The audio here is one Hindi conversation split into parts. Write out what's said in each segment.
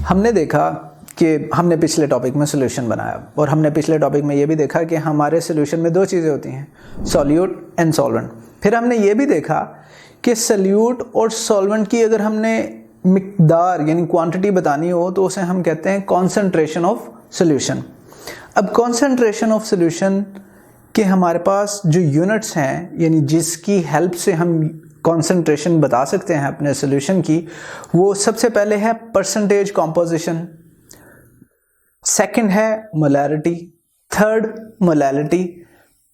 हमने देखा कि हमने पिछले टॉपिक में सोल्यूशन बनाया और हमने पिछले टॉपिक में ये भी देखा कि हमारे सोल्यूशन में दो चीज़ें होती हैं, सॉल्यूट एंड सॉल्वेंट। फिर हमने ये भी देखा कि सॉल्यूट और सॉल्वेंट की अगर हमने मिकदार यानी क्वांटिटी बतानी हो तो उसे हम कहते हैं कॉन्सेंट्रेशन ऑफ सोल्यूशन। अब कॉन्सेंट्रेशन ऑफ सोल्यूशन के हमारे पास जो यूनिट्स हैं यानी जिसकी हेल्प से हम कॉन्सेंट्रेशन बता सकते हैं अपने सोल्यूशन की, वो सबसे पहले है परसेंटेज कॉम्पोजिशन, सेकंड है मोलैरिटी, थर्ड मोलैलिटी,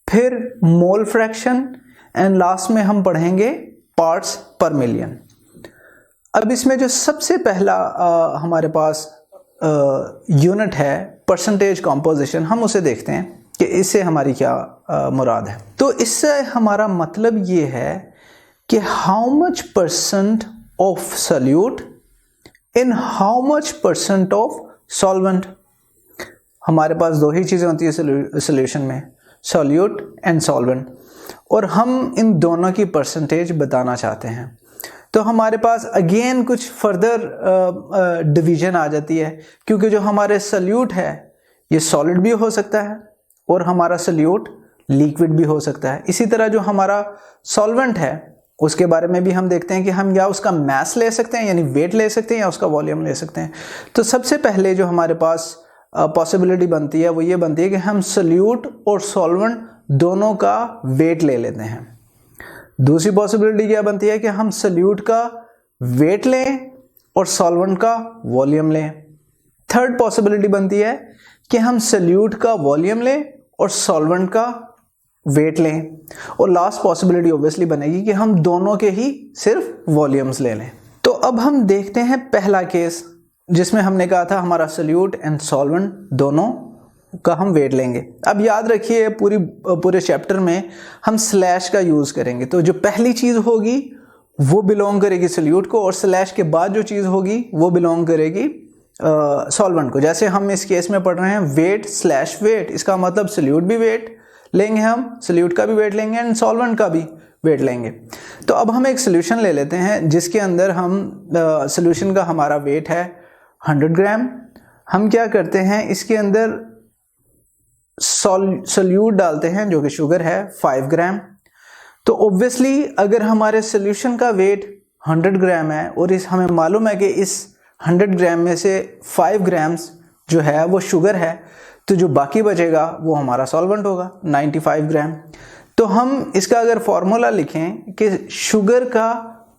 फिर मोल फ्रैक्शन एंड लास्ट में हम पढ़ेंगे पार्ट्स पर मिलियन। अब इसमें जो सबसे पहला हमारे पास यूनिट है परसेंटेज कॉम्पोजिशन, हम उसे देखते हैं कि इससे हमारी क्या मुराद है। तो इससे हमारा मतलब ये है कि how much percent of solute in how much percent of solvent. हमारे पास दो ही चीज़ें होती है सॉल्यूशन में, सॉल्यूट एंड सॉल्वेंट, और हम इन दोनों की परसेंटेज बताना चाहते हैं। तो हमारे पास अगेन कुछ फर्दर डिवीजन आ जाती है, क्योंकि जो हमारे सॉल्यूट है ये सॉलिड भी हो सकता है और हमारा सॉल्यूट लिक्विड भी हो सकता है। इसी तरह जो हमारा सॉल्वेंट है उसके बारे में भी हम देखते हैं कि हम या उसका मास ले सकते हैं यानी वेट ले सकते हैं या उसका वॉल्यूम ले सकते हैं। तो सबसे पहले जो हमारे पास पॉसिबिलिटी बनती है वो ये बनती है कि हम सॉल्यूट और सॉल्वेंट दोनों का वेट ले लेते हैं। दूसरी पॉसिबिलिटी क्या बनती है कि हम सॉल्यूट का वेट लें और सॉल्वेंट का वॉल्यूम लें। थर्ड पॉसिबिलिटी बनती है कि हम सॉल्यूट का वॉल्यूम लें और सॉल्वेंट का वेट लें, और लास्ट पॉसिबिलिटी ऑब्वियसली बनेगी कि हम दोनों के ही सिर्फ वॉल्यूम्स ले लें। तो अब हम देखते हैं पहला केस जिसमें हमने कहा था हमारा सॉल्यूट एंड सॉल्वेंट दोनों का हम वेट लेंगे। अब याद रखिए पूरे चैप्टर में हम स्लैश का यूज़ करेंगे, तो जो पहली चीज़ होगी वो बिलोंग करेगी सॉल्यूट को और स्लैश के बाद जो चीज़ होगी वो बिलोंग करेगी सॉल्वेंट को। जैसे हम इस केस में पढ़ रहे हैं वेट स्लैश वेट, इसका मतलब सॉल्यूट भी वेट लेंगे, हम सॉल्यूट का भी वेट लेंगे एंड सॉल्वेंट का भी वेट लेंगे। तो अब हम एक सोल्यूशन ले लेते हैं जिसके अंदर हम सोल्यूशन का हमारा वेट है 100 ग्राम। हम क्या करते हैं, इसके अंदर सॉल्यूट डालते हैं जो कि शुगर है 5 ग्राम। तो ऑब्वियसली अगर हमारे सोल्यूशन का वेट 100 ग्राम है और हमें मालूम है कि इस 100 ग्राम में से 5 ग्राम्स जो है वो शुगर है, तो जो बाकी बचेगा वो हमारा सॉल्वेंट होगा 95 ग्राम। तो हम इसका अगर फॉर्मूला लिखें कि शुगर का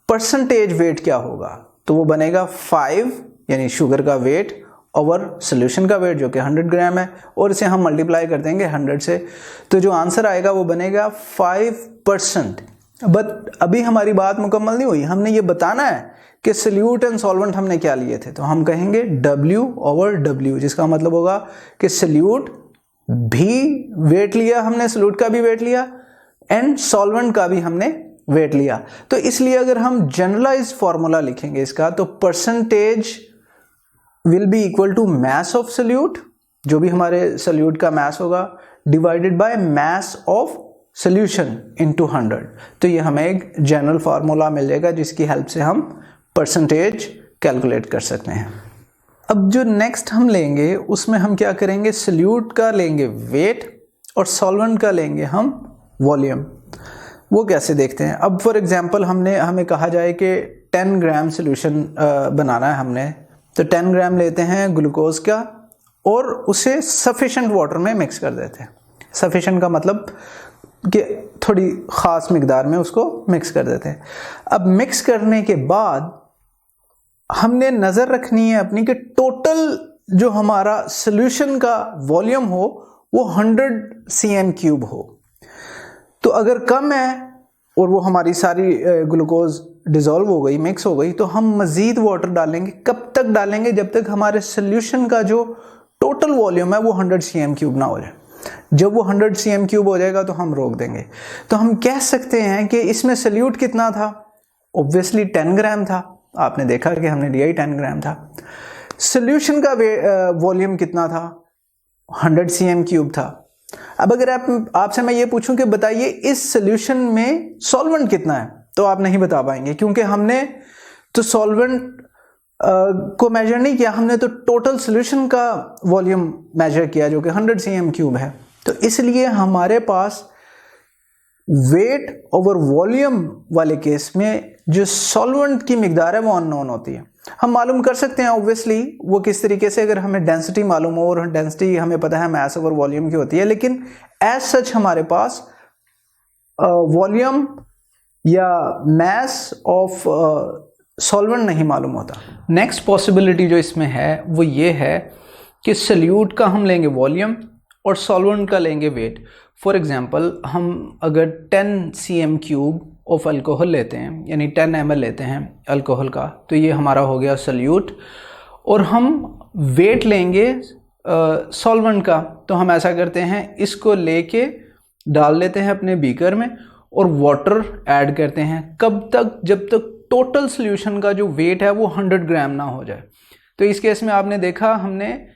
परसेंटेज वेट क्या होगा, तो वो बनेगा 5 यानी शुगर का वेट ओवर सोल्यूशन का वेट जो कि 100 ग्राम है, और इसे हम मल्टीप्लाई कर देंगे 100 से, तो जो आंसर आएगा वो बनेगा 5%। बट अभी हमारी बात मुकम्मल नहीं हुई, हमने ये बताना है कि सॉल्यूट एंड सॉल्वेंट हमने क्या लिए थे। तो हम कहेंगे W/W, जिसका मतलब होगा कि सॉल्यूट भी वेट लिया हमने, सॉल्यूट का भी वेट लिया एंड सॉल्वेंट का भी हमने वेट लिया। तो इसलिए अगर हम जनरलाइज फॉर्मूला लिखेंगे इसका, तो percentage will be equal to mass of solute, जो भी हमारे सॉल्यूट का मास होगा, divided by mass of solution into 100। तो ये हमें एक जनरल फार्मूला मिल जाएगा जिसकी हेल्प से हम परसेंटेज कैलकुलेट कर सकते हैं। अब जो नेक्स्ट हम लेंगे उसमें हम क्या करेंगे, सॉल्यूट का लेंगे वेट और सॉल्वेंट का लेंगे हम वॉल्यूम। वो कैसे देखते हैं। अब फॉर एग्जांपल हमें कहा जाए कि 10 ग्राम सॉल्यूशन बनाना है हमने, तो 10 ग्राम लेते हैं ग्लूकोज का और उसे सफिशेंट वाटर में मिक्स कर देते हैं। सफिशेंट का मतलब कि थोड़ी ख़ास मिकदार में उसको मिक्स कर देते हैं। अब मिक्स करने के बाद हमने नज़र रखनी है अपनी कि टोटल जो हमारा सॉल्यूशन का वॉल्यूम हो वो 100 cm³ हो। तो अगर कम है और वो हमारी सारी ग्लूकोज डिज़ोल्व हो गई, मिक्स हो गई, तो हम मज़ीद वाटर डालेंगे। कब तक डालेंगे, जब तक हमारे सॉल्यूशन का जो टोटल वॉल्यूम है वो 100 cm³ ना हो जाए। जब वो 100 cm³ हो जाएगा तो हम रोक देंगे। तो हम कह सकते हैं कि इसमें सॉल्यूट कितना था, ऑब्वियसली 10 ग्राम था। आपने देखा कि हमने लिया ही 10 ग्राम था। सॉल्यूशन का वॉल्यूम कितना था, 100 cm³ था। अब अगर आपसे मैं ये पूछूं कि बताइए इस सॉल्यूशन में सॉल्वेंट कितना है, तो आप नहीं बता पाएंगे, क्योंकि हमने तो सॉल्वेंट को मेजर नहीं किया, हमने तो टोटल सोल्यूशन का वॉल्यूम मेजर किया जो कि 100 cm³ है। तो इसलिए हमारे पास वेट ओवर वॉल्यूम वाले केस में जो सॉल्वेंट की मिकदार है वो अननोन होती है। हम मालूम कर सकते हैं ऑब्वियसली वो किस तरीके से, अगर हमें डेंसिटी मालूम हो, और डेंसिटी हमें पता है मास ओवर वॉल्यूम की होती है, लेकिन एज सच हमारे पास वॉल्यूम या मास ऑफ सॉल्वेंट नहीं मालूम होता। नेक्स्ट पॉसिबिलिटी जो इसमें है वो ये है कि सल्यूट का हम लेंगे वॉल्यूम और सॉल्वेंट का लेंगे वेट। फॉर एग्जांपल हम अगर 10 cm³ ऑफ अल्कोहल लेते हैं, यानी 10 ml लेते हैं अल्कोहल का, तो ये हमारा हो गया सल्यूट, और हम वेट लेंगे सॉल्वेंट का। तो हम ऐसा करते हैं, इसको लेके डाल लेते हैं अपने बीकर में और वाटर ऐड करते हैं। कब तक? जब तक टोटल सोल्यूशन का जो वेट है वो 100 ग्राम ना हो जाए। तो इस केस में आपने देखा, हमने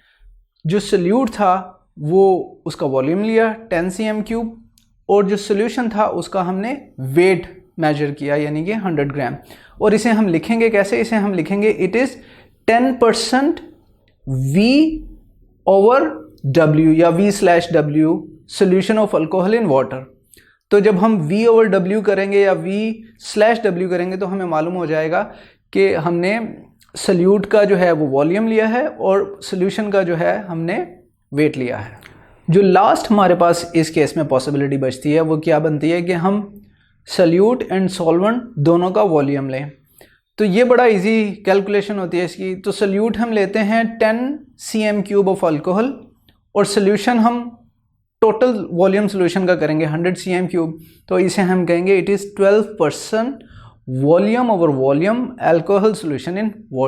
जो सल्यूट था वो उसका वॉल्यूम लिया 10 cm³ और जो सोल्यूशन था उसका हमने वेट मेजर किया यानी कि 100 ग्राम। और इसे हम लिखेंगे कैसे? इसे हम लिखेंगे इट इज़ 10% V/W या V/W solution of alcohol in water. तो जब हम V/W करेंगे या V/W करेंगे तो हमें मालूम हो जाएगा कि हमने सल्यूट का जो है वो वॉल्यूम लिया है और सोल्यूशन का जो है हमने वेट लिया है। जो लास्ट हमारे पास इस केस में पॉसिबिलिटी बचती है वो क्या बनती है कि हम सल्यूट एंड सॉल्वेंट दोनों का वॉल्यूम लें। तो ये बड़ा इजी कैलकुलेशन होती है इसकी। तो सल्यूट हम लेते हैं 10 cm³ ऑफ अल्कोहल और सोल्यूशन हम टोटल वॉल्यूम सोल्यूशन का करेंगे 100 cm³। तो इसे हम कहेंगे it is 12% volume over volume alcohol solution in water.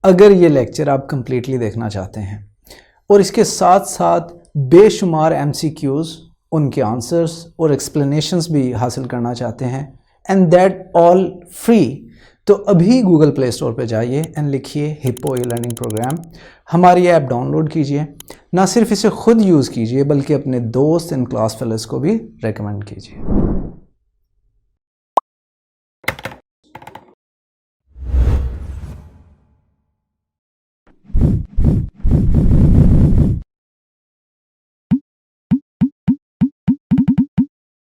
अगर ये लेक्चर आप कंप्लीटली देखना चाहते हैं और इसके साथ साथ बेशुमार MCQs, उनके आंसर्स और एक्सप्लेनेशंस भी हासिल करना चाहते हैं, एंड दैट ऑल फ्री, तो अभी गूगल प्ले स्टोर पे जाइए एंड लिखिए हिप्पो ई-लर्निंग प्रोग्राम। हमारी ऐप डाउनलोड कीजिए, ना सिर्फ इसे खुद यूज़ कीजिए बल्कि अपने दोस्त एंड क्लास फेलोज़ को भी रेकमेंड कीजिए।